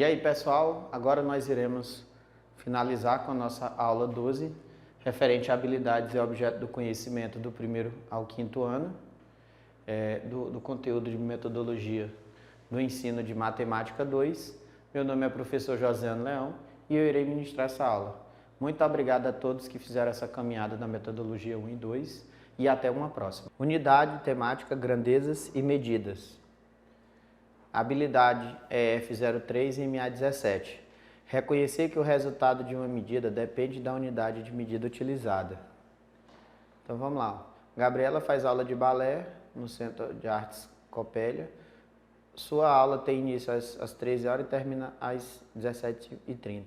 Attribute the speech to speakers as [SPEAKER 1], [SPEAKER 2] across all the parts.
[SPEAKER 1] E aí, pessoal, agora nós iremos finalizar com a nossa aula 12, referente a habilidades e objeto do conhecimento do primeiro ao quinto ano, do conteúdo de metodologia do ensino de matemática 2. Meu nome é professor Josiano Leão e eu irei ministrar essa aula. Muito obrigado a todos que fizeram essa caminhada na metodologia 1 e 2 e até uma próxima. Unidade, temática, grandezas e medidas. Habilidade EF03 MA17. Reconhecer que o resultado de uma medida depende da unidade de medida utilizada. Então vamos lá. Gabriela faz aula de balé no Centro de Artes Copélia. Sua aula tem início às 13 horas e termina às 17h30.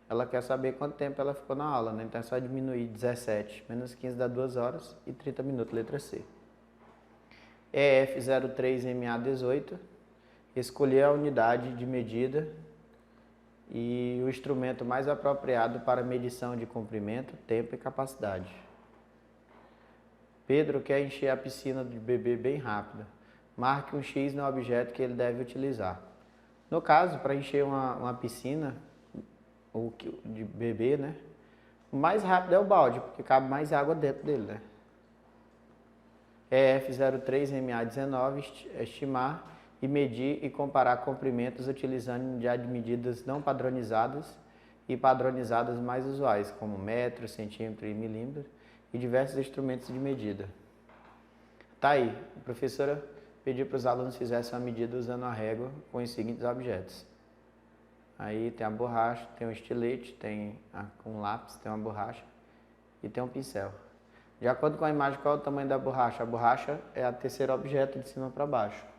[SPEAKER 1] Ela quer saber quanto tempo ela ficou na aula, né? Então é só diminuir 17 menos 15 dá 2 horas e 30 minutos, letra C. EF03 MA18. Escolher a unidade de medida e o instrumento mais apropriado para medição de comprimento, tempo e capacidade. Pedro quer encher a piscina de bebê bem rápido. Marque um X no objeto que ele deve utilizar. No caso, para encher uma piscina de bebê, né? O mais rápido é o balde, porque cabe mais água dentro dele, né? EF03MA19, estimar e medir e comparar comprimentos utilizando unidades de medidas não padronizadas e padronizadas mais usuais, como metro, centímetro e milímetro, e diversos instrumentos de medida. Tá aí, a professora pediu para os alunos fizessem uma medida usando a régua com os seguintes objetos. Aí tem a borracha, tem um estilete, tem um lápis, tem uma borracha e tem um pincel. De acordo com a imagem, qual é o tamanho da borracha? A borracha é o terceiro objeto de cima para baixo.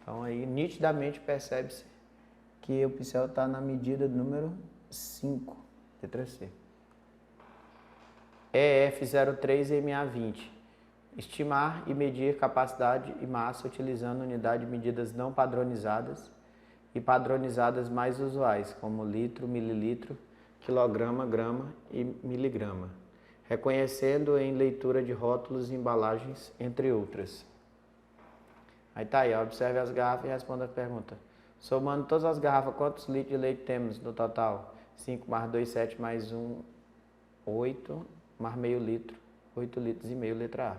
[SPEAKER 1] Então aí nitidamente percebe-se que o pincel está na medida número 5, letra C. EF03MA20. Estimar e medir capacidade e massa utilizando unidade de medidas não padronizadas e padronizadas mais usuais, como litro, mililitro, quilograma, grama e miligrama, reconhecendo em leitura de rótulos e embalagens, entre outras. Aí tá aí, observe as garrafas e responda a pergunta. Somando todas as garrafas, quantos litros de leite temos no total? 5 mais 2, 7 mais 1, 8, mais meio litro, 8 litros e meio, letra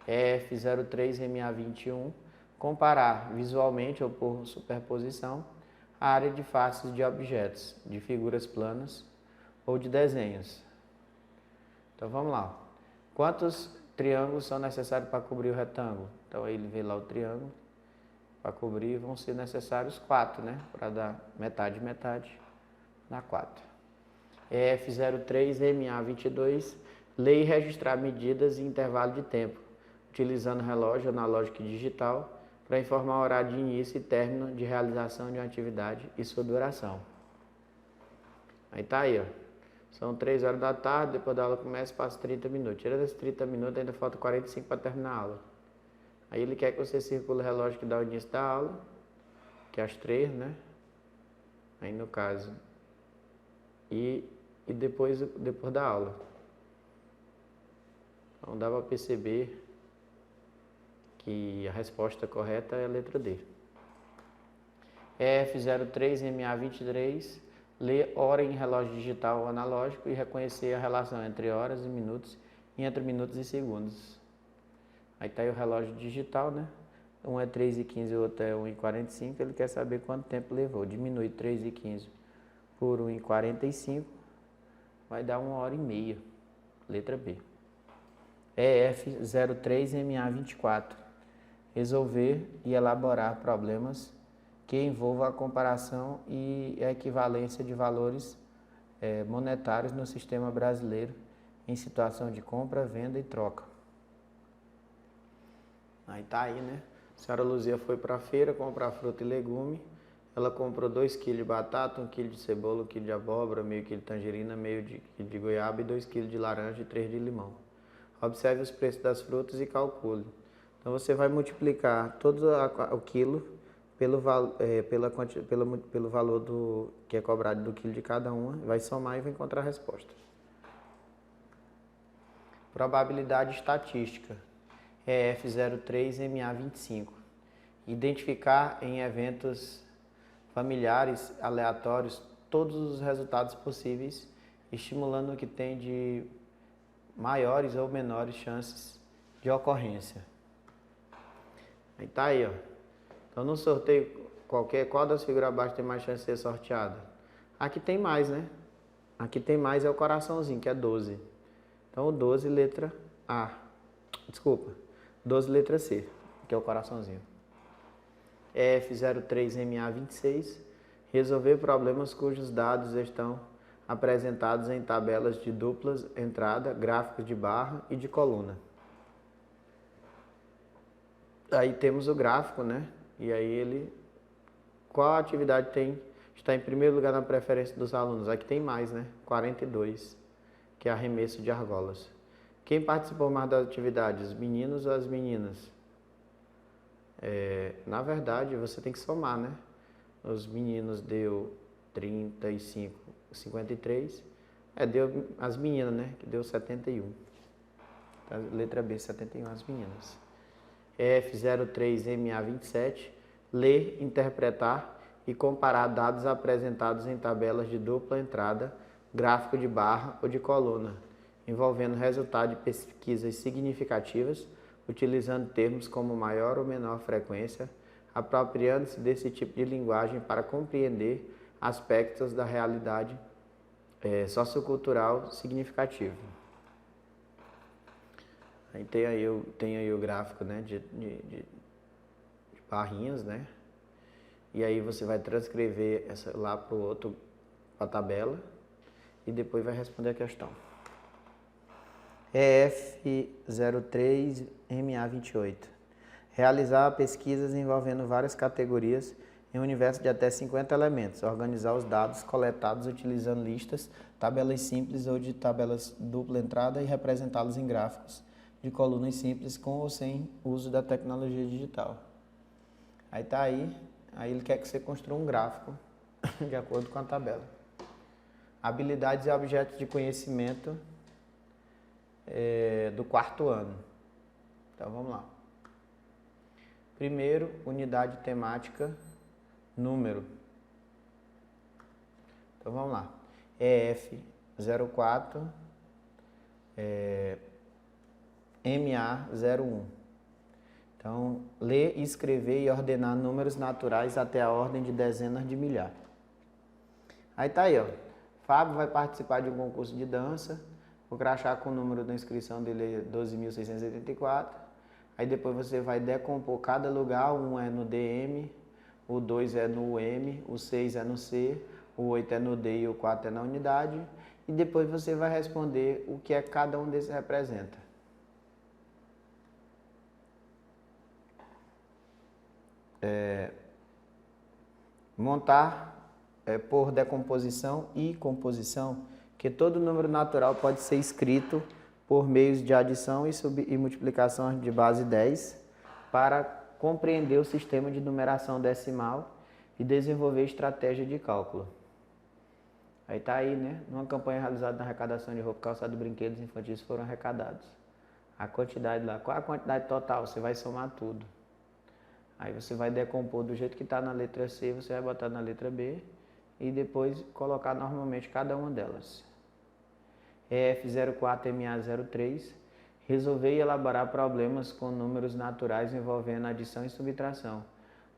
[SPEAKER 1] A. EF03MA21, comparar visualmente ou por superposição a área de faces de objetos, de figuras planas ou de desenhos. Então vamos lá. Quantos triângulos são necessários para cobrir o retângulo? Então aí ele vê lá o triângulo. Para cobrir vão ser necessários 4, né? Para dar metade, metade, dá 4. EF03MA22, ler e registrar medidas e intervalo de tempo, utilizando relógio analógico e digital para informar o horário de início e término de realização de uma atividade e sua duração. Aí tá aí, ó. São 3 horas da tarde, depois da aula começa, passa 30 minutos. Tira desses 30 minutos, ainda falta 45 para terminar a aula. Aí ele quer que você circule o relógio que dá o início da aula, que é às 3, né? Aí no caso. E depois da aula. Então dá para perceber que a resposta correta é a letra D. EF03MA23, ler hora em relógio digital ou analógico e reconhecer a relação entre horas e minutos e entre minutos e segundos. Aí está aí o relógio digital, né? Um é 3h15 e o outro é 1h45. Ele quer saber quanto tempo levou. Diminui 3h15 por 1h45, vai dar 1h30. Letra B. EF03MA24. Resolver e elaborar problemas que envolvam a comparação e a equivalência de valores monetários no sistema brasileiro em situação de compra, venda e troca. Aí tá aí, né? A senhora Luzia foi para a feira comprar fruta e legume. Ela comprou 2 kg de batata, 1 kg de cebola, 1 kg de abóbora, meio quilo de tangerina, meio quilo de goiaba e 2 kg de laranja e 3 de limão. Observe os preços das frutas e calcule. Então você vai multiplicar todo o quilo pelo valor que é cobrado do quilo de cada uma, vai somar e vai encontrar a resposta. Probabilidade estatística. EF03MA25. Identificar em eventos familiares, aleatórios, todos os resultados possíveis, estimulando o que tem de maiores ou menores chances de ocorrência. Aí tá aí, ó. Então no sorteio qual das figuras abaixo tem mais chance de ser sorteada? Aqui tem mais, né? Aqui tem mais é o coraçãozinho, que é 12. Então o 12, letra A. Desculpa. 12, letra C, que é o coraçãozinho. EF03MA26. Resolver problemas cujos dados estão apresentados em tabelas de duplas entrada, gráficos de barra e de coluna. Aí temos o gráfico, né? E aí qual atividade está em primeiro lugar na preferência dos alunos? Aqui tem mais, né? 42, que é arremesso de argolas. Quem participou mais das atividades, os meninos ou as meninas? Na verdade, você tem que somar, né? Os meninos deu 35, 53. Deu as meninas, né? Que deu 71. Tá? Letra B, 71, as meninas. F03MA27. Ler, interpretar e comparar dados apresentados em tabelas de dupla entrada, gráfico de barra ou de coluna, envolvendo resultado de pesquisas significativas, utilizando termos como maior ou menor frequência, apropriando-se desse tipo de linguagem para compreender aspectos da realidade sociocultural significativo. Aí tem aí o gráfico, né, de barrinhas, né? E aí você vai transcrever essa lá para a tabela e depois vai responder a questão. EF03MA28. Realizar pesquisas envolvendo várias categorias em um universo de até 50 elementos. Organizar os dados coletados utilizando listas, tabelas simples ou de tabelas dupla entrada e representá-los em gráficos de colunas simples com ou sem uso da tecnologia digital. Aí tá aí ele quer que você construa um gráfico de acordo com a tabela. Habilidades e objetos de conhecimento do quarto ano. Então vamos lá. Primeiro, unidade temática, número. Então vamos lá. EF04, MA01. Então, ler, escrever e ordenar números naturais até a ordem de dezenas de milhar. Aí tá aí, ó. Fábio vai participar de um concurso de dança. O crachá com o número da inscrição dele é 12.684. Aí depois você vai decompor cada lugar. O 1 é no DM, o 2 é no UM, o 6 é no C, o 8 é no D e o 4 é na unidade. E depois você vai responder o que cada um desses representa. Montar por decomposição e composição, que todo número natural pode ser escrito por meios de adição e multiplicação de base 10 para compreender o sistema de numeração decimal e desenvolver estratégia de cálculo. Aí tá aí, né? Numa campanha realizada na arrecadação de roupa, calçado e brinquedos infantis foram arrecadados. A quantidade lá, qual a quantidade total? Você vai somar tudo. Aí você vai decompor do jeito que está na letra C, você vai botar na letra B e depois colocar normalmente cada uma delas. EF04MA03. Resolver e elaborar problemas com números naturais envolvendo adição e subtração,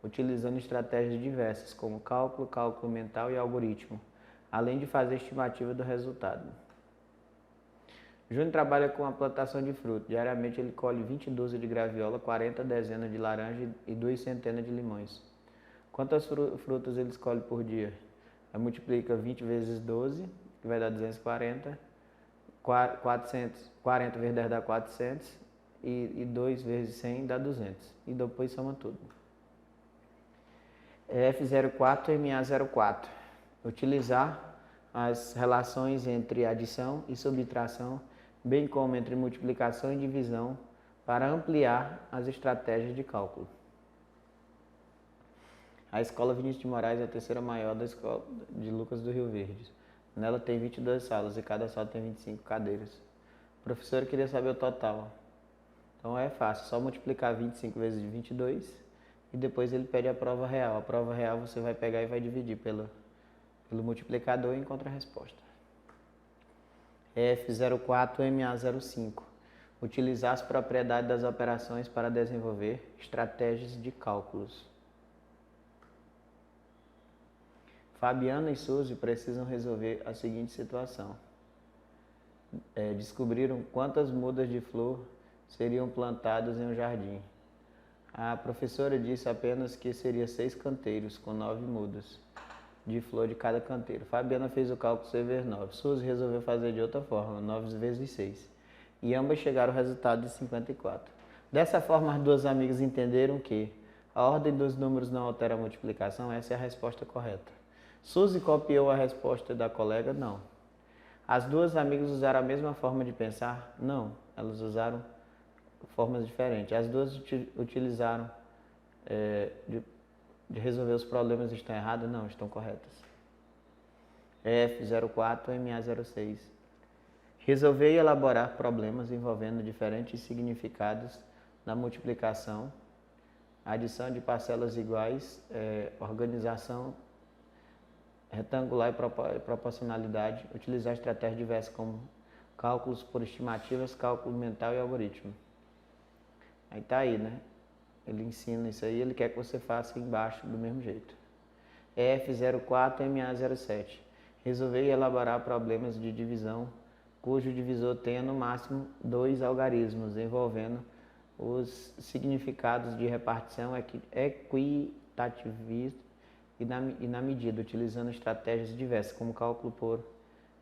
[SPEAKER 1] utilizando estratégias diversas, como cálculo, cálculo mental e algoritmo, além de fazer estimativa do resultado. Júnior trabalha com a plantação de frutos. Diariamente ele colhe 20 dúzias de graviola, 40 dezenas de laranja e 2 centenas de limões. Quantas frutas ele escolhe por dia? Aí multiplica 20 vezes 12, que vai dar 240. 40 vezes 10 dá 400. E 2 vezes 100 dá 200. E depois soma tudo. F04MA04. Utilizar as relações entre adição e subtração, bem como entre multiplicação e divisão, para ampliar as estratégias de cálculo. A Escola Vinícius de Moraes é a terceira maior da Escola de Lucas do Rio Verde. Nela tem 22 salas e cada sala tem 25 cadeiras. O professor queria saber o total. Então é fácil, só multiplicar 25 vezes 22 e depois ele pede a prova real. A prova real você vai pegar e vai dividir pelo multiplicador e encontra a resposta. F04MA05. Utilizar as propriedades das operações para desenvolver estratégias de cálculos. Fabiana e Suzy precisam resolver a seguinte situação. Descobriram quantas mudas de flor seriam plantadas em um jardim. A professora disse apenas que seria 6 canteiros, com 9 mudas de flor de cada canteiro. Fabiana fez o cálculo C vezes 9. Suzy resolveu fazer de outra forma, 9 vezes 6. E ambas chegaram ao resultado de 54. Dessa forma, as duas amigas entenderam que a ordem dos números não altera a multiplicação. Essa é a resposta correta. Suzy copiou a resposta da colega? Não. As duas amigas usaram a mesma forma de pensar? Não. Elas usaram formas diferentes. As duas utilizaram de resolver os problemas estão erradas? Não, estão corretas. F04MA06. Resolver e elaborar problemas envolvendo diferentes significados na multiplicação, adição de parcelas iguais, organização retangular e proporcionalidade, utilizar estratégias diversas como cálculos por estimativas, cálculo mental e algoritmo. Aí tá aí, né? Ele ensina isso aí, ele quer que você faça embaixo do mesmo jeito. F04MA07. Resolver e elaborar problemas de divisão cujo divisor tenha no máximo 2 algarismos, envolvendo os significados de repartição equitativista e na medida, utilizando estratégias diversas, como cálculo por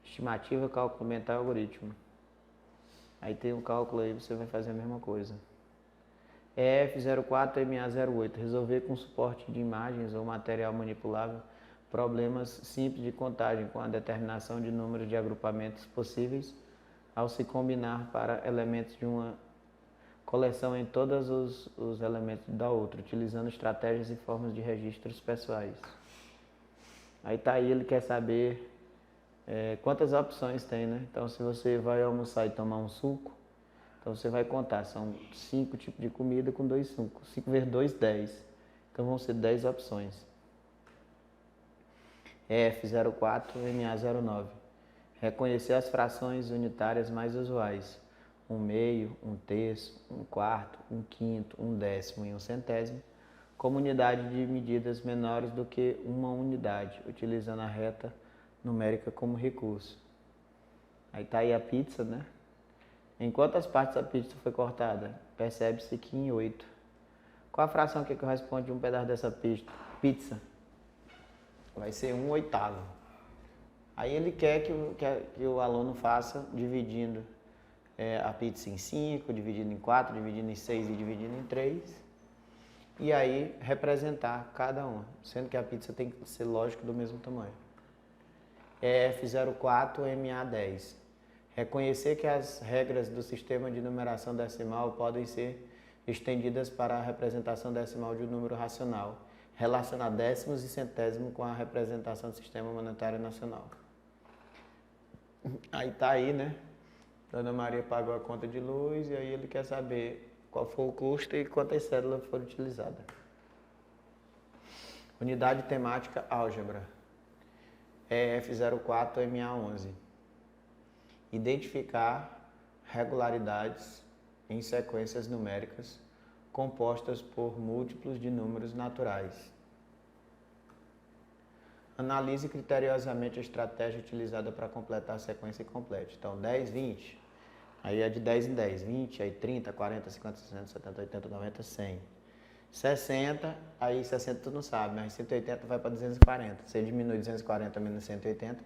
[SPEAKER 1] estimativa, cálculo mental e algoritmo. Aí tem um cálculo aí, você vai fazer a mesma coisa. F04MA08. Resolver com suporte de imagens ou material manipulável problemas simples de contagem com a determinação de números de agrupamentos possíveis ao se combinar para elementos de uma coleção em todos os elementos da outra, utilizando estratégias e formas de registros pessoais. Aí tá aí, ele quer saber quantas opções tem, né? Então, se você vai almoçar e tomar um suco, então você vai contar, são 5 tipos de comida com 2 sucos. 5 vezes 2, 10. Então vão ser 10 opções. F04MA09. Reconhecer as frações unitárias mais usuais. 1/2, 1/3, 1/4, 1/5, 1/10 e 1/100, como unidade de medidas menores do que uma unidade, utilizando a reta numérica como recurso. Aí está aí a pizza, né? Em quantas partes a pizza foi cortada? Percebe-se que em 8. Qual a fração que corresponde a um pedaço dessa pizza? Vai ser 1/8. Aí ele quer que o aluno faça dividindo a pizza em 5, dividindo em 4, dividindo em 6 e dividindo em 3. E aí representar cada uma, sendo que a pizza tem que ser, lógico, do mesmo tamanho. F04MA10. Reconhecer que as regras do sistema de numeração decimal podem ser estendidas para a representação decimal de um número racional, relacionar décimos e centésimos com a representação do sistema monetário nacional. Aí tá aí, né? Dona Maria pagou a conta de luz e aí ele quer saber qual foi o custo e quantas cédulas foram utilizadas. Unidade temática álgebra. F04MA11. Identificar regularidades em sequências numéricas compostas por múltiplos de números naturais. Analise criteriosamente a estratégia utilizada para completar a sequência e complete. Então, 10, 20. Aí é de 10 em 10. 20, aí 30, 40, 50, 60, 70, 80, 90, 100. 60, aí 60 tu não sabe, mas 180 vai para 240. Você diminui 240 menos 180,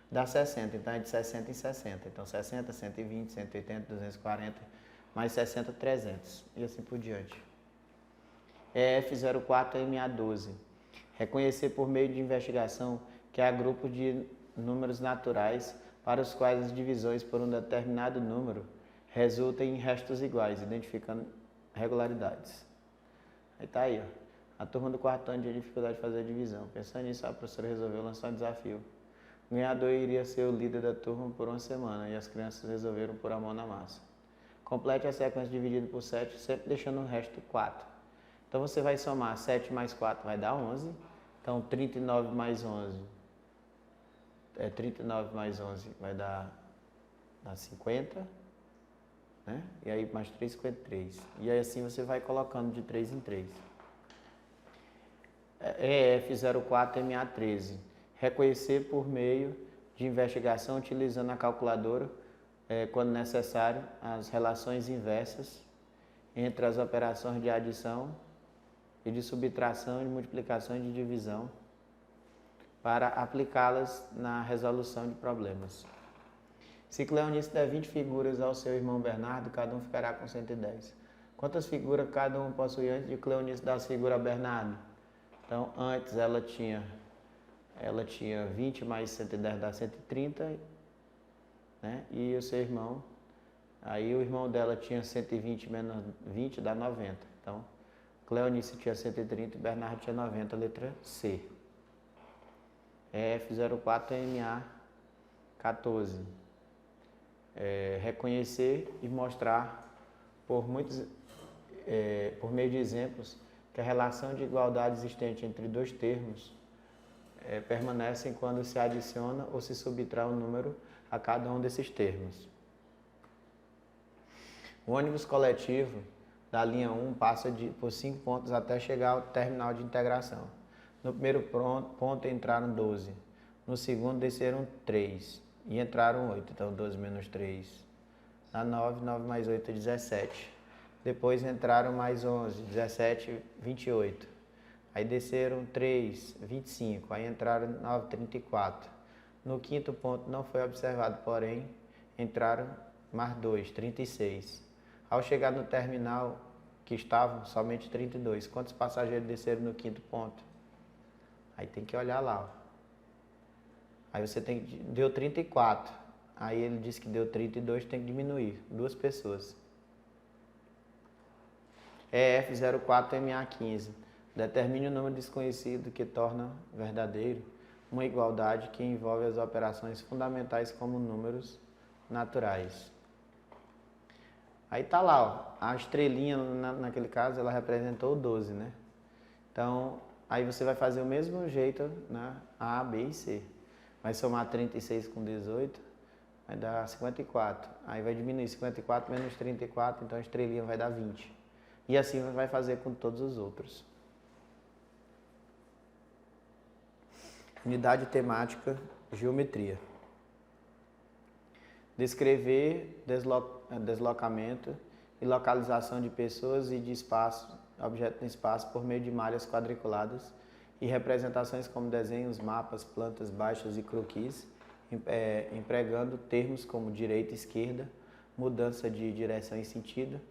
[SPEAKER 1] dá 60. Então, é de 60 em 60. Então, 60, 120, 180, 240, mais 60, 300. E assim por diante. F04MA12. Reconhecer por meio de investigação que há grupos de números naturais para os quais as divisões por um determinado número resultam em restos iguais, identificando regularidades. Aí tá aí, ó. A turma do quarto ano tinha dificuldade de fazer a divisão. Pensando nisso, a professora resolveu lançar um desafio. O ganhador iria ser o líder da turma por uma semana e as crianças resolveram pôr a mão na massa. Complete a sequência dividida por 7, sempre deixando o resto 4. Então você vai somar 7 mais 4 vai dar 11. Então 39 mais 11, 39 mais 11 vai dar 50, né? E aí mais 3, 53. E aí assim você vai colocando de 3 em 3. EF04MA13. Reconhecer por meio de investigação utilizando a calculadora, quando necessário, as relações inversas entre as operações de adição e de subtração, de multiplicação e de divisão para aplicá-las na resolução de problemas. Se Cleonice der 20 figuras ao seu irmão Bernardo, cada um ficará com 110. Quantas figuras cada um possui antes de Cleonice dar as figuras a Bernardo? Então, antes ela tinha 20 mais 110 dá 130, né? E o seu irmão, aí o irmão dela tinha 120 menos 20 dá 90. Então, Cleonice tinha 130 e Bernardo tinha 90, letra C. F04MA14. Reconhecer e mostrar por meio de exemplos que a relação de igualdade existente entre dois termos permanecem quando se adiciona ou se subtrai um número a cada um desses termos. O ônibus coletivo da linha 1 passa por 5 pontos até chegar ao terminal de integração. No primeiro ponto entraram 12, no segundo desceram 3 e entraram 8, então 12 menos 3 dá 9, 9 mais 8 é 17. Depois entraram mais 11, 17, 28. Aí desceram 3, 25, aí entraram 9, 34. No quinto ponto não foi observado, porém, entraram mais 2, 36. Ao chegar no terminal, que estavam somente 32, quantos passageiros desceram no quinto ponto? Aí tem que olhar lá. Ó. Aí você deu 34. Aí ele disse que deu 32, tem que diminuir. 2 pessoas. EF04MA15. Determine o número desconhecido que torna verdadeiro uma igualdade que envolve as operações fundamentais como números naturais. Aí tá lá, ó, a estrelinha naquele caso, ela representou 12, né? Então, aí você vai fazer o mesmo jeito, né? A, B e C. Vai somar 36 com 18, vai dar 54. Aí vai diminuir 54 menos 34, então a estrelinha vai dar 20. E assim vai fazer com todos os outros. Unidade temática, geometria. Descrever deslocamento e localização de pessoas e de espaço, objetos no espaço por meio de malhas quadriculadas e representações como desenhos, mapas, plantas baixas e croquis, empregando termos como direita e esquerda, mudança de direção e sentido,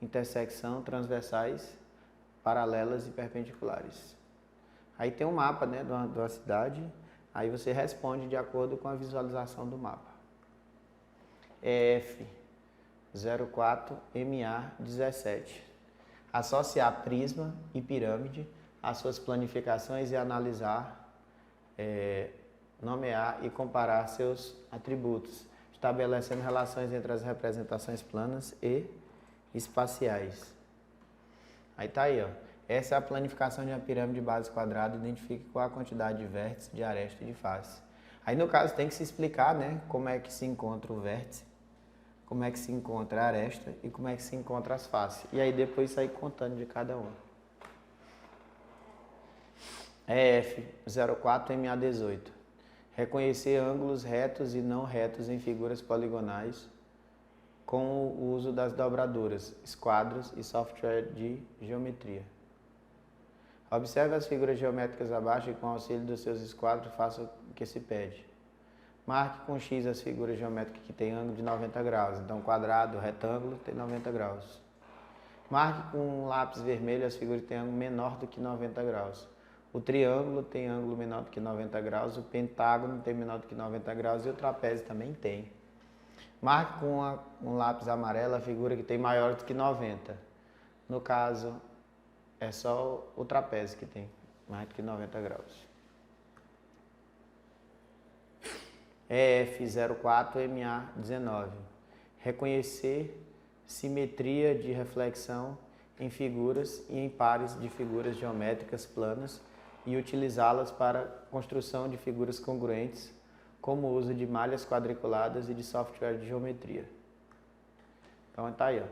[SPEAKER 1] intersecção, transversais, paralelas e perpendiculares. Aí tem um mapa, né, de uma cidade, aí você responde de acordo com a visualização do mapa. EF04MA17. Associar prisma e pirâmide às suas planificações e analisar, nomear e comparar seus atributos, estabelecendo relações entre as representações planas e espaciais. Aí tá aí, ó. Essa é a planificação de uma pirâmide de base quadrada, identifique qual a quantidade de vértices, de aresta e de face. Aí no caso tem que se explicar, né, como é que se encontra o vértice, como é que se encontra a aresta e como é que se encontra as faces. E aí depois sair contando de cada um. EF04MA18. Reconhecer ângulos retos e não retos em figuras poligonais com o uso das dobraduras, esquadros e software de geometria. Observe as figuras geométricas abaixo e com auxílio dos seus esquadros faça o que se pede. Marque com X as figuras geométricas que têm ângulo de 90 graus. Então, quadrado, retângulo tem 90 graus. Marque com um lápis vermelho as figuras que têm ângulo menor do que 90 graus. O triângulo tem ângulo menor do que 90 graus, o pentágono tem menor do que 90 graus e o trapézio também tem. Marque com um lápis amarelo a figura que tem maior do que 90. No caso, é só o trapézio que tem mais do que 90 graus. EF04MA19. Reconhecer simetria de reflexão em figuras e em pares de figuras geométricas planas e utilizá-las para construção de figuras congruentes, como o uso de malhas quadriculadas e de software de geometria. Então está aí, ó.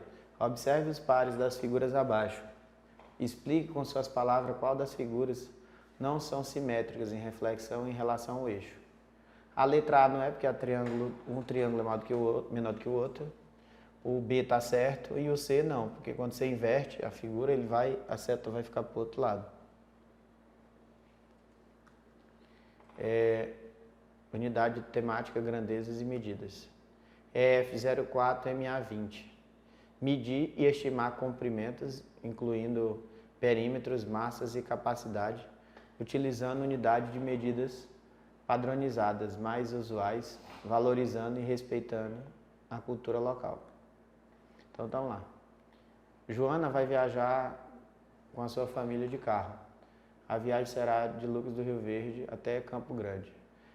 [SPEAKER 1] Observe os pares das figuras abaixo. Explique com suas palavras qual das figuras não são simétricas em reflexão em relação ao eixo. A letra A não é porque um triângulo é menor do que o outro. O B está certo e o C não, porque quando você inverte a figura, a seta vai ficar para o outro lado. Unidade temática, grandezas e medidas. EF04MA20. Medir e estimar comprimentos, incluindo perímetros, massas e capacidade, utilizando unidade de medidas padronizadas mais usuais, valorizando e respeitando a cultura local. Então, vamos lá. Joana vai viajar com a sua família de carro. A viagem será de Lucas do Rio Verde até Campo Grande,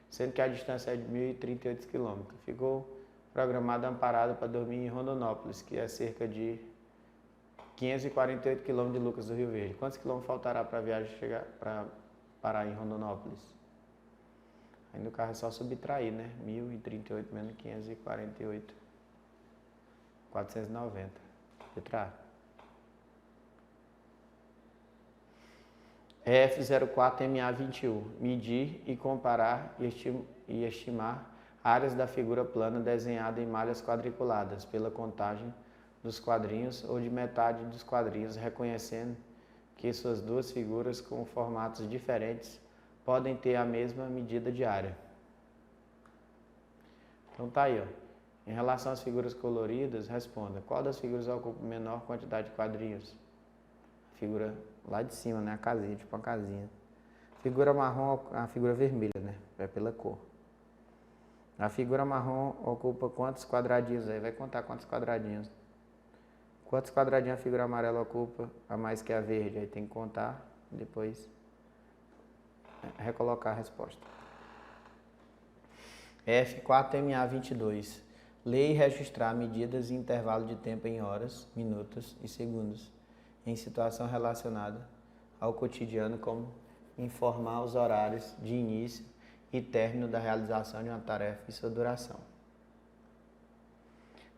[SPEAKER 1] sendo que a distância é de 1.038 km. Ficou programada amparada para dormir em Rondonópolis, que é cerca de 548 km de Lucas do Rio Verde. Quantos quilômetros faltará para a viagem chegar para parar em Rondonópolis? Ainda o carro é só subtrair, né? 1.038 menos 548. 490. Subtrair. EF04MA21. Medir e comparar e estimar áreas da figura plana desenhada em malhas quadriculadas pela contagem dos quadrinhos ou de metade dos quadrinhos, reconhecendo que suas duas figuras com formatos diferentes podem ter a mesma medida de área. Então tá aí, ó. Em relação às figuras coloridas, responda. Qual das figuras ocupa menor quantidade de quadrinhos? A figura lá de cima, né? A casinha, tipo uma casinha. Figura marrom, a figura vermelha, né? É pela cor. A figura marrom ocupa quantos quadradinhos aí? Vai contar quantos quadradinhos. Quantos quadradinhos a figura amarela ocupa a mais que a verde? Aí tem que contar, depois recolocar a resposta. F4MA22. Ler e registrar medidas e intervalo de tempo em horas, minutos e segundos, em situação relacionada ao cotidiano, como informar os horários de início e término da realização de uma tarefa e sua duração.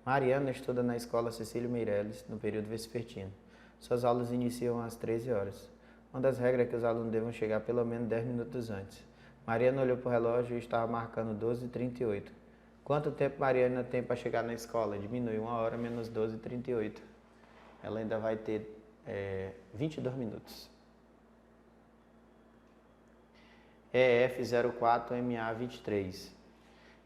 [SPEAKER 1] Mariana estuda na escola Cecílio Meirelles, no período vespertino. Suas aulas iniciam às 13 horas. Uma das regras é que os alunos devam chegar pelo menos 10 minutos antes. Mariana olhou para o relógio e estava marcando 12h38. Quanto tempo Mariana tem para chegar na escola? Diminui 1 hora menos 12h38. Ela ainda vai ter 22 minutos. EF04MA23.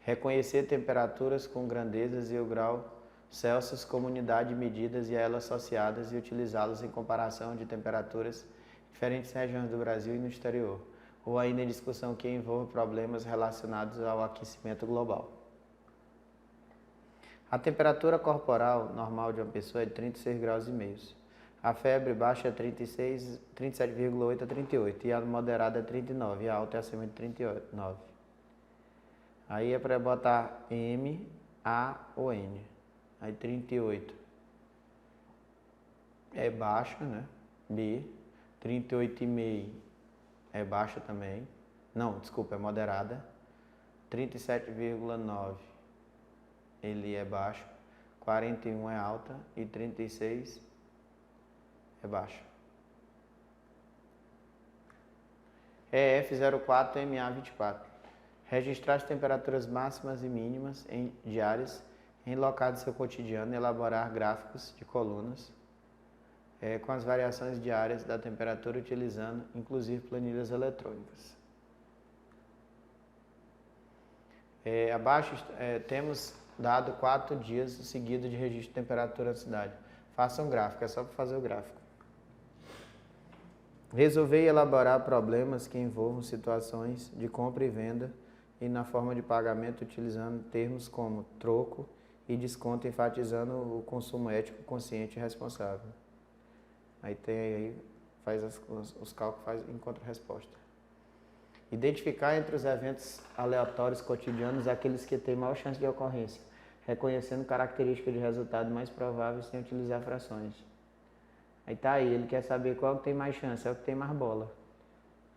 [SPEAKER 1] Reconhecer temperaturas com grandezas e o grau Celsius como unidade de medidas e a elas associadas e utilizá-las em comparação de temperaturas em diferentes regiões do Brasil e no exterior, ou ainda em discussão que envolva problemas relacionados ao aquecimento global. A temperatura corporal normal de uma pessoa é de 36,5 graus. A febre baixa é 37,8 a 38 e a moderada é 39 e a alta é acima de 39. Aí é para botar M, A ou N. Aí 38 é baixa, né? B. 38,5 é baixa também. Não, desculpa, é moderada. 37,9 ele é baixo. 41 é alta e 36 é baixa. EF04MA24. Registrar as temperaturas máximas e mínimas diárias em locais do seu cotidiano e elaborar gráficos de colunas com as variações diárias da temperatura utilizando, inclusive, planilhas eletrônicas. Abaixo temos dado 4 dias seguidos de registro de temperatura na cidade. Faça um gráfico, é só para fazer o gráfico. Resolver e elaborar problemas que envolvam situações de compra e venda e na forma de pagamento utilizando termos como troco e desconto, enfatizando o consumo ético, consciente e responsável. Aí faz os cálculos, encontra a resposta. Identificar entre os eventos aleatórios cotidianos aqueles que têm maior chance de ocorrência, reconhecendo características de resultado mais prováveis sem utilizar frações. Aí tá aí, ele quer saber qual que tem mais chance, é o que tem mais bola.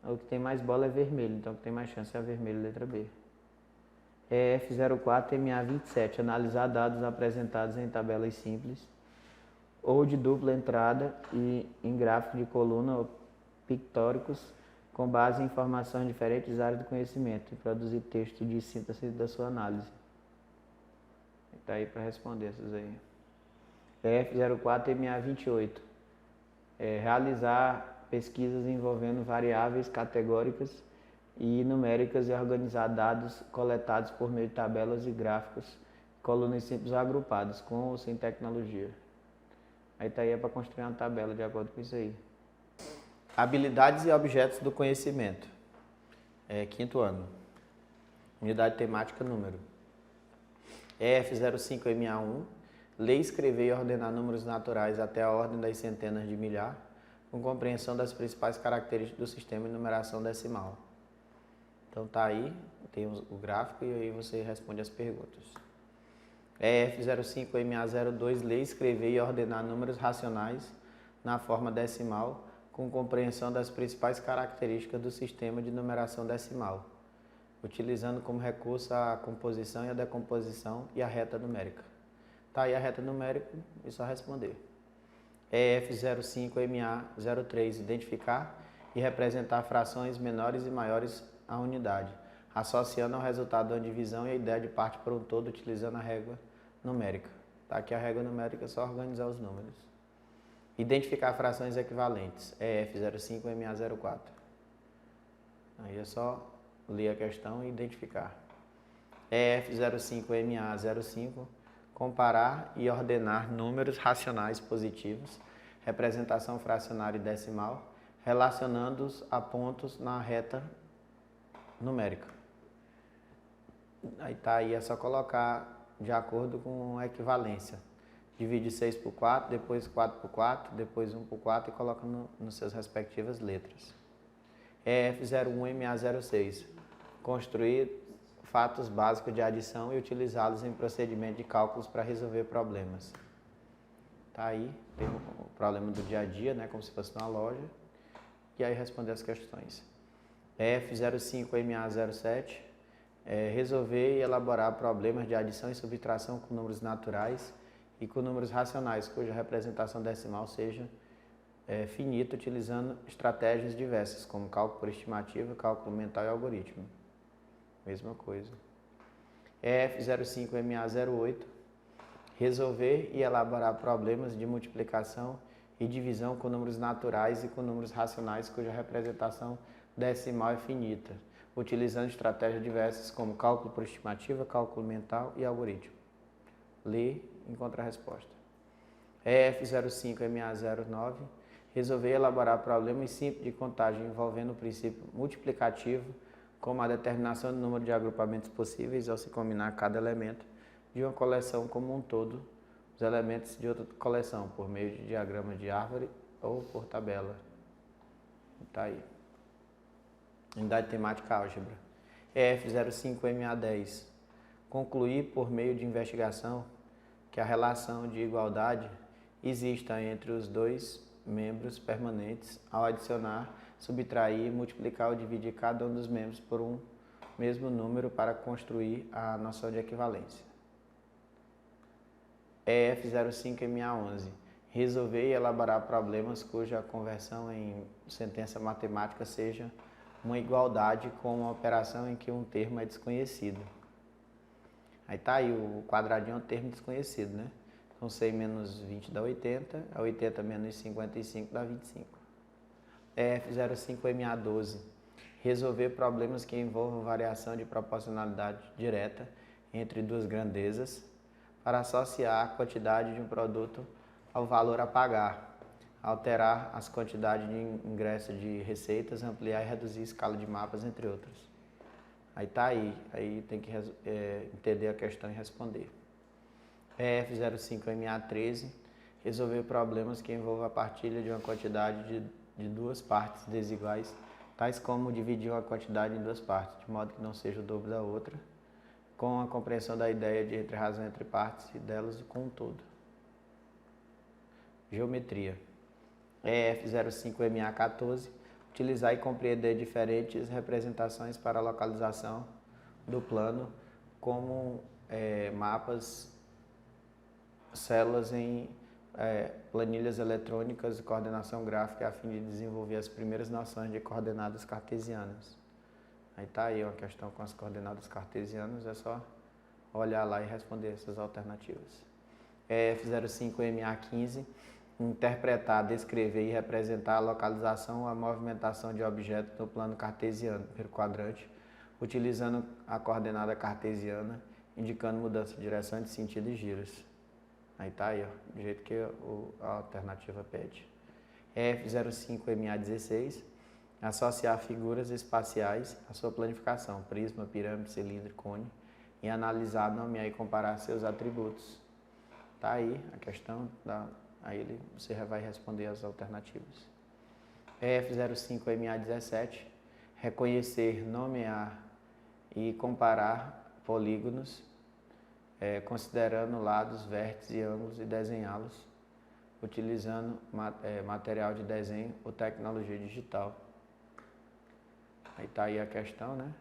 [SPEAKER 1] O que tem mais bola é vermelho, então o que tem mais chance é a vermelho, letra B. EF04MA27, analisar dados apresentados em tabelas simples ou de dupla entrada e em gráfico de coluna ou pictóricos com base em informações de diferentes áreas do conhecimento e produzir texto de síntese da sua análise. Está aí para responder essas aí. EF04MA28, realizar pesquisas envolvendo variáveis categóricas e numéricas e organizar dados coletados por meio de tabelas e gráficos, colunas simples agrupadas, com ou sem tecnologia. Aí tá aí para construir uma tabela de acordo com isso aí. Habilidades e objetos do conhecimento. Quinto ano. Unidade temática número. EF05MA1. Ler, escrever e ordenar números naturais até a ordem das centenas de milhar, com compreensão das principais características do sistema de numeração decimal. Então tá aí, tem o gráfico e aí você responde as perguntas. EF05MA02, ler, escrever e ordenar números racionais na forma decimal, com compreensão das principais características do sistema de numeração decimal, utilizando como recurso a composição e a decomposição e a reta numérica. Tá aí a reta numérica e só responder. EF05MA03, identificar e representar frações menores e maiores à unidade, associando ao resultado da divisão e a ideia de parte por um todo, utilizando a régua numérica. Tá aqui a régua numérica, é só organizar os números. Identificar frações equivalentes, EF05MA04. Aí é só ler a questão e identificar. EF05MA05, comparar e ordenar números racionais positivos, representação fracionária e decimal, relacionando-os a pontos na reta numérica. Aí tá aí, é só colocar de acordo com a equivalência. Divide 6 por 4, depois 4 por 4, depois 1 por 4 e coloca nos seus respectivas letras. EF01MA06. Construir fatos básicos de adição e utilizá-los em procedimento de cálculos para resolver problemas. Tá aí, tem o problema do dia a dia, né, como se fosse numa loja, e aí responder as questões. EF05MA07, resolver e elaborar problemas de adição e subtração com números naturais e com números racionais, cuja representação decimal seja finita, utilizando estratégias diversas, como cálculo por estimativa, cálculo mental e algoritmo. Mesma coisa. EF05MA08, resolver e elaborar problemas de multiplicação e divisão com números naturais e com números racionais, cuja representação decimal é finita, utilizando estratégias diversas como cálculo por estimativa, cálculo mental e algoritmo. Lê e encontra a resposta. EF05MA09, resolver e elaborar problemas simples de contagem envolvendo o princípio multiplicativo, como a determinação do número de agrupamentos possíveis ao se combinar cada elemento de uma coleção como um todo, os elementos de outra coleção, por meio de diagrama de árvore ou por tabela. Está aí. Unidade temática álgebra. EF05MA10. Concluir por meio de investigação que a relação de igualdade exista entre os dois membros permanentes ao adicionar, subtrair, multiplicar ou dividir cada um dos membros por um mesmo número para construir a noção de equivalência. EF05MA11. Resolver e elaborar problemas cuja conversão em sentença matemática seja uma igualdade com uma operação em que um termo é desconhecido. Aí tá aí, o quadradinho é um termo desconhecido, né? Então 100 menos 20 dá 80, a 80 menos 55 dá 25. EF05MA12. Resolver problemas que envolvam variação de proporcionalidade direta entre duas grandezas para associar a quantidade de um produto ao valor a pagar, alterar as quantidades de ingresso de receitas, ampliar e reduzir a escala de mapas, entre outros. Aí tá aí tem que entender a questão e responder. EF05MA13, resolver problemas que envolvam a partilha de uma quantidade de duas partes desiguais, tais como dividir uma quantidade em duas partes, de modo que não seja o dobro da outra, com a compreensão da ideia de entre-razão entre partes e delas com um todo. Geometria. EF05MA14, utilizar e compreender diferentes representações para a localização do plano, como mapas, células em planilhas eletrônicas e coordenação gráfica, a fim de desenvolver as primeiras noções de coordenadas cartesianas. Aí está aí uma questão com as coordenadas cartesianas, é só olhar lá e responder essas alternativas. EF05MA15, interpretar, descrever e representar a localização ou a movimentação de objetos no plano cartesiano, primeiro quadrante, utilizando a coordenada cartesiana, indicando mudança de direção, de sentido e giros. Aí tá aí, ó, do jeito que a alternativa pede. EF05MA16, associar figuras espaciais à sua planificação, prisma, pirâmide, cilindro, cone, e analisar, nomear e comparar seus atributos. Tá aí a questão, aí você vai responder as alternativas. EF05MA17, reconhecer, nomear e comparar polígonos, considerando lados, vértices e ângulos e desenhá-los, utilizando material de desenho ou tecnologia digital. Aí está aí a questão, né?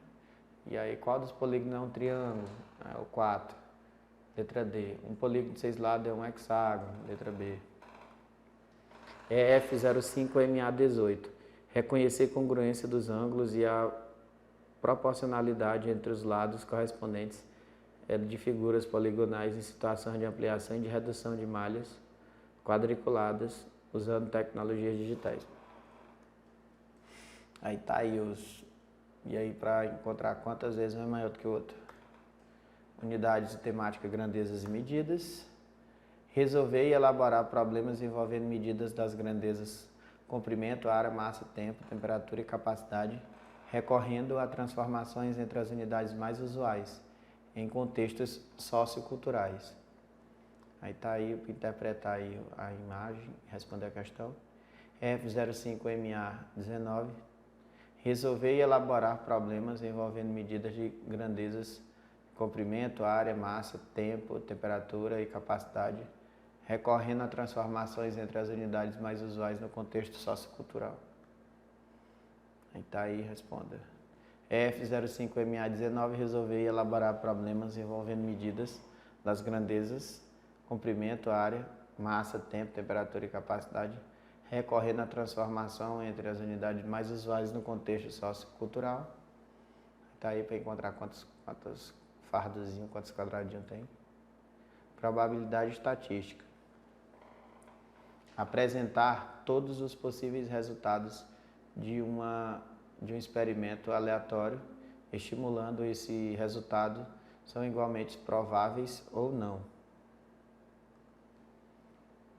[SPEAKER 1] E aí, qual dos polígonos é um triângulo? É o 4. Letra D. Um polígono de 6 lados é um hexágono. Letra B. EF05MA18. Reconhecer congruência dos ângulos e a proporcionalidade entre os lados correspondentes de figuras poligonais em situação de ampliação e de redução de malhas quadriculadas usando tecnologias digitais. Aí tá aí E aí para encontrar quantas vezes um é maior do que o outro. Unidades de temática, grandezas e medidas. Resolver e elaborar problemas envolvendo medidas das grandezas, comprimento, área, massa, tempo, temperatura e capacidade, recorrendo a transformações entre as unidades mais usuais, em contextos socioculturais. Aí está aí, interpretar aí a imagem, responder a questão. F05MA19, resolver e elaborar problemas envolvendo medidas de grandezas, comprimento, área, massa, tempo, temperatura e capacidade, recorrendo a transformações entre as unidades mais usuais no contexto sociocultural. Aí está aí, responda. F05MA19, resolver e elaborar problemas envolvendo medidas das grandezas, comprimento, área, massa, tempo, temperatura e capacidade, recorrendo à transformação entre as unidades mais usuais no contexto sociocultural. Está aí para encontrar quantos fardozinhos, quantos quadradinhos tem. Probabilidade estatística. Apresentar todos os possíveis resultados de um experimento aleatório, estimulando esse resultado, são igualmente prováveis ou não.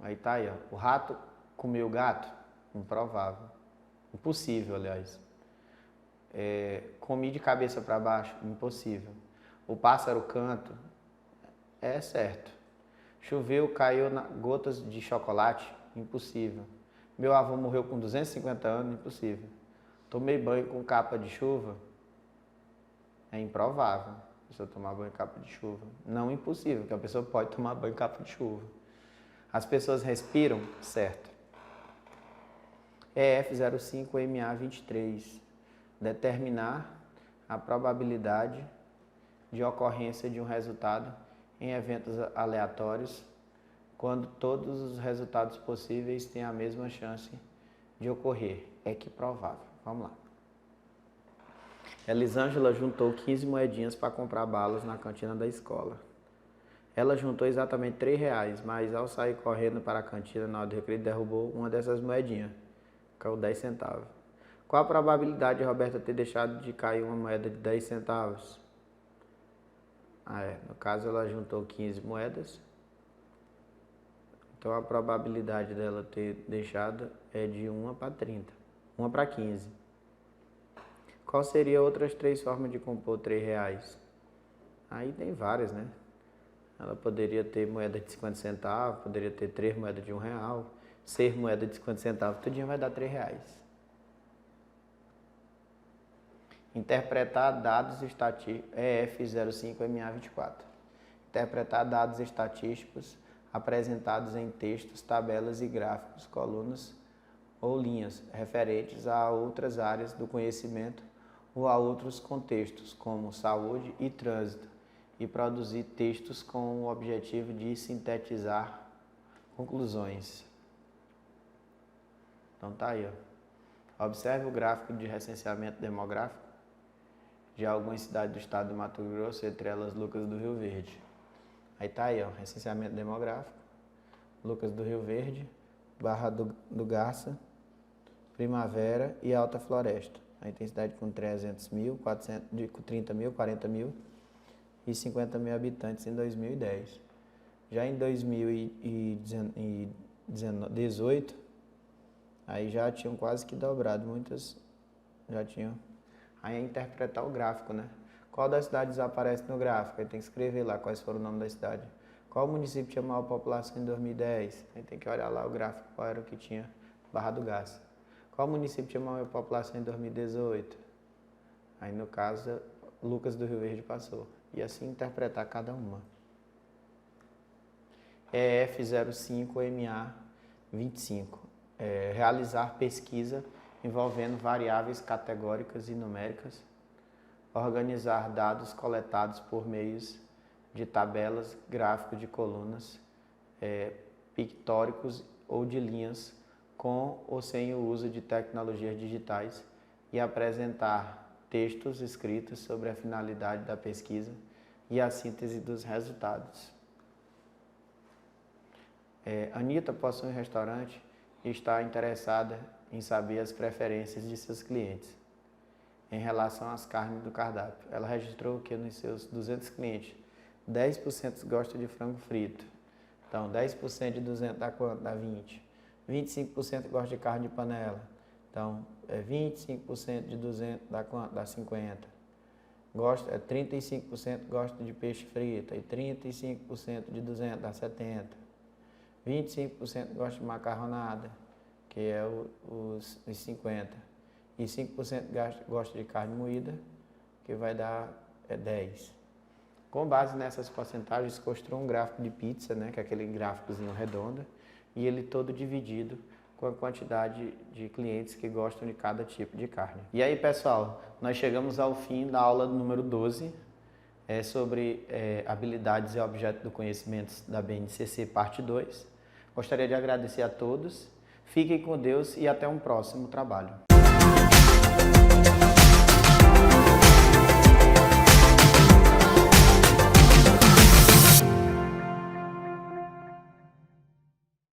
[SPEAKER 1] Aí tá aí, ó. O rato comeu o gato? Improvável. Impossível, aliás. Comi de cabeça para baixo? Impossível. O pássaro canta? É certo. Choveu, caiu gotas de chocolate? Impossível. Meu avô morreu com 250 anos? Impossível. Tomei banho com capa de chuva? É improvável. A pessoa tomar banho com capa de chuva. Não impossível, porque a pessoa pode tomar banho com capa de chuva. As pessoas respiram? Certo. EF05MA23. Determinar a probabilidade de ocorrência de um resultado em eventos aleatórios, quando todos os resultados possíveis têm a mesma chance de ocorrer. Equiprovável. Vamos lá. Elisângela juntou 15 moedinhas para comprar balas na cantina da escola. Ela juntou exatamente R$3, mas ao sair correndo para a cantina na hora do recreio, derrubou uma dessas moedinhas. Caiu 10 centavos. Qual a probabilidade de Roberta ter deixado de cair uma moeda de 10 centavos? No caso, ela juntou 15 moedas. Então, a probabilidade dela ter deixado é de 1 para 30. 1 para 15. Qual seria outras 3 formas de compor R$3? Aí tem várias, né? Ela poderia ter moeda de 50 centavos, poderia ter 3 moedas de R$1, 6 moedas de 50 centavos, tudinho vai dar R$3. Interpretar dados estatísticos, EF05MA24. Interpretar dados estatísticos apresentados em textos, tabelas e gráficos, colunas ou linhas referentes a outras áreas do conhecimento ou a outros contextos, como saúde e trânsito, e produzir textos com o objetivo de sintetizar conclusões. Então tá aí, ó. Observe o gráfico de recenseamento demográfico de algumas cidades do estado do Mato Grosso, entre elas Lucas do Rio Verde. Aí tá aí, ó, recenseamento demográfico, Lucas do Rio Verde, Barra do Garça, Primavera e Alta Floresta. Aí tem cidade com 300 mil, 30 mil, 40 mil e 50 mil habitantes em 2010. Já em 2018, aí já tinham quase que dobrado, muitas já tinham. Aí é interpretar o gráfico, né? Qual das cidades aparece no gráfico? Aí tem que escrever lá quais foram o nome da cidade. Qual município tinha maior população em 2010? Aí tem que olhar lá o gráfico, qual era o que tinha Barra do Garça. Qual município tinha maior população em 2018? Aí no caso, Lucas do Rio Verde passou. E assim interpretar cada uma. EF05MA25. Realizar pesquisa envolvendo variáveis categóricas e numéricas. Organizar dados coletados por meios de tabelas, gráficos de colunas, pictóricos ou de linhas, com ou sem o uso de tecnologias digitais, e apresentar textos escritos sobre a finalidade da pesquisa e a síntese dos resultados. Anitta possui um restaurante e está interessada em saber as preferências de seus clientes em relação às carnes do cardápio. Ela registrou que nos seus 200 clientes, 10% gosta de frango frito. Então, 10% de 200 dá quanto? Dá 20. 25% gosta de carne de panela. Então, 25% de 200 dá quanto? Dá 50. 35% gosta de peixe frito. E 35% de 200 dá 70. 25% gosta de macarronada, que é os 50. E 5% gosta de carne moída, que vai dar 10. Com base nessas porcentagens, construa um gráfico de pizza, né, que é aquele gráficozinho redondo, e ele todo dividido com a quantidade de clientes que gostam de cada tipo de carne. E aí, pessoal, nós chegamos ao fim da aula número 12, sobre habilidades e objetos do conhecimento da BNCC, parte 2. Gostaria de agradecer a todos, fiquem com Deus e até um próximo trabalho.